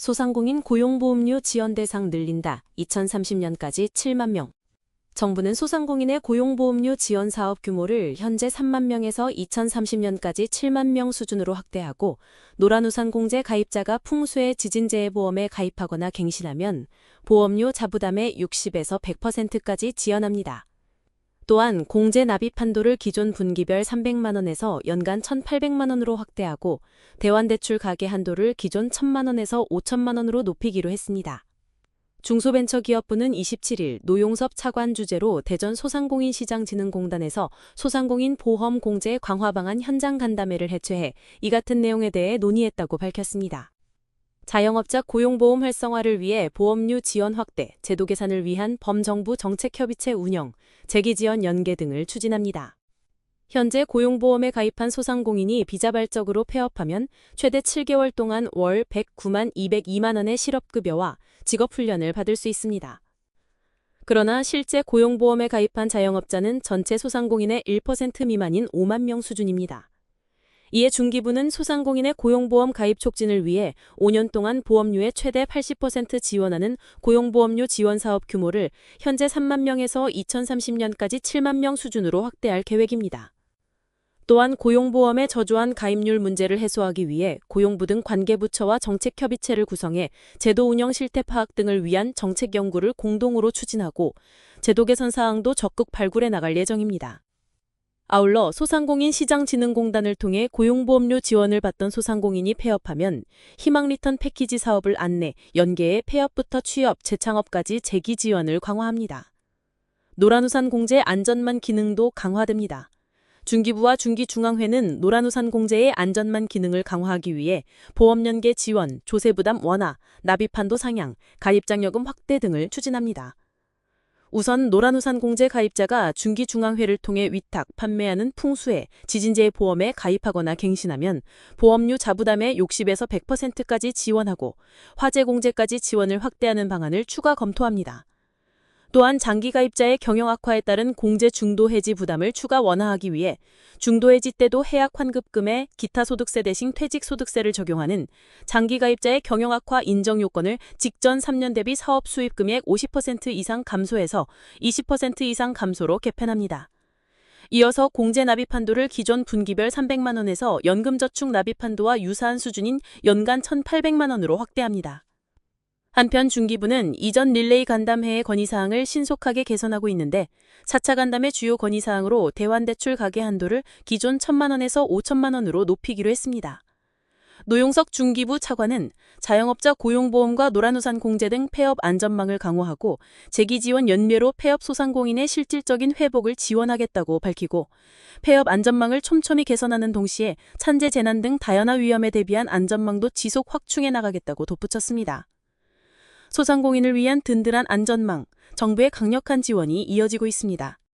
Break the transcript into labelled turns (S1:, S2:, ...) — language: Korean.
S1: 소상공인 고용보험료 지원 대상 늘린다. 2030년까지 7만 명. 정부는 소상공인의 고용보험료 지원 사업 규모를 현재 3만 명에서 2030년까지 7만 명 수준으로 확대하고 노란우산공제 가입자가 풍수의 지진재해 보험에 가입하거나 갱신하면 보험료 자부담의 60에서 100%까지 지원합니다. 또한 공제 납입 한도를 기존 분기별 300만 원에서 연간 1,800만 원으로 확대하고 대환대출 가계 한도를 기존 1,000만 원에서 5천만 원으로 높이기로 했습니다. 중소벤처기업부는 27일 노용섭 차관 주재로 대전 소상공인시장진흥공단에서 소상공인 보험 공제 강화 방안 현장 간담회를 개최해 이 같은 내용에 대해 논의했다고 밝혔습니다. 자영업자 고용보험 활성화를 위해 보험료 지원 확대, 제도 개선을 위한 범정부 정책협의체 운영, 재기지원 연계 등을 추진합니다. 현재 고용보험에 가입한 소상공인이 비자발적으로 폐업하면 최대 7개월 동안 월 109만 202만 원의 실업급여와 직업훈련을 받을 수 있습니다. 그러나 실제 고용보험에 가입한 자영업자는 전체 소상공인의 1% 미만인 5만 명 수준입니다. 이에 중기부는 소상공인의 고용보험 가입 촉진을 위해 5년 동안 보험료의 최대 80% 지원하는 고용보험료 지원 사업 규모를 현재 3만 명에서 2030년까지 7만 명 수준으로 확대할 계획입니다. 또한 고용보험의 저조한 가입률 문제를 해소하기 위해 고용부 등 관계부처와 정책협의체를 구성해 제도 운영 실태 파악 등을 위한 정책 연구를 공동으로 추진하고 제도 개선 사항도 적극 발굴해 나갈 예정입니다. 아울러 소상공인 시장진흥공단을 통해 고용보험료 지원을 받던 소상공인이 폐업하면 희망 리턴 패키지 사업을 안내, 연계해 폐업부터 취업, 재창업까지 재기 지원을 강화합니다. 노란우산 공제 안전망 기능도 강화됩니다. 중기부와 중기중앙회는 노란우산 공제의 안전망 기능을 강화하기 위해 보험연계 지원, 조세부담 완화, 납입한도 상향, 가입장려금 확대 등을 추진합니다. 우선 노란우산 공제 가입자가 중기중앙회를 통해 위탁, 판매하는 풍수해, 지진재해 보험에 가입하거나 갱신하면 보험료 자부담의 60에서 100%까지 지원하고 화재 공제까지 지원을 확대하는 방안을 추가 검토합니다. 또한 장기 가입자의 경영 악화에 따른 공제 중도 해지 부담을 추가 완화하기 위해 중도 해지 때도 해약 환급금에 기타 소득세 대신 퇴직 소득세를 적용하는 장기 가입자의 경영 악화 인정 요건을 직전 3년 대비 사업 수입 금액 50% 이상 감소해서 20% 이상 감소로 개편합니다. 이어서 공제 납입 한도를 기존 분기별 300만 원에서 연금저축 납입 한도와 유사한 수준인 연간 1,800만 원으로 확대합니다. 한편 중기부는 이전 릴레이 간담회의 건의사항을 신속하게 개선하고 있는데 4차 간담회 주요 건의사항으로 대환대출 가계 한도를 기존 1,000만 원에서 5천만 원으로 높이기로 했습니다. 노용석 중기부 차관은 자영업자 고용보험과 노란우산 공제 등 폐업 안전망을 강화하고 재기지원 연계로 폐업 소상공인의 실질적인 회복을 지원하겠다고 밝히고 폐업 안전망을 촘촘히 개선하는 동시에 산재 재난 등 다양한 위험에 대비한 안전망도 지속 확충해 나가겠다고 덧붙였습니다. 소상공인을 위한 든든한 안전망, 정부의 강력한 지원이 이어지고 있습니다.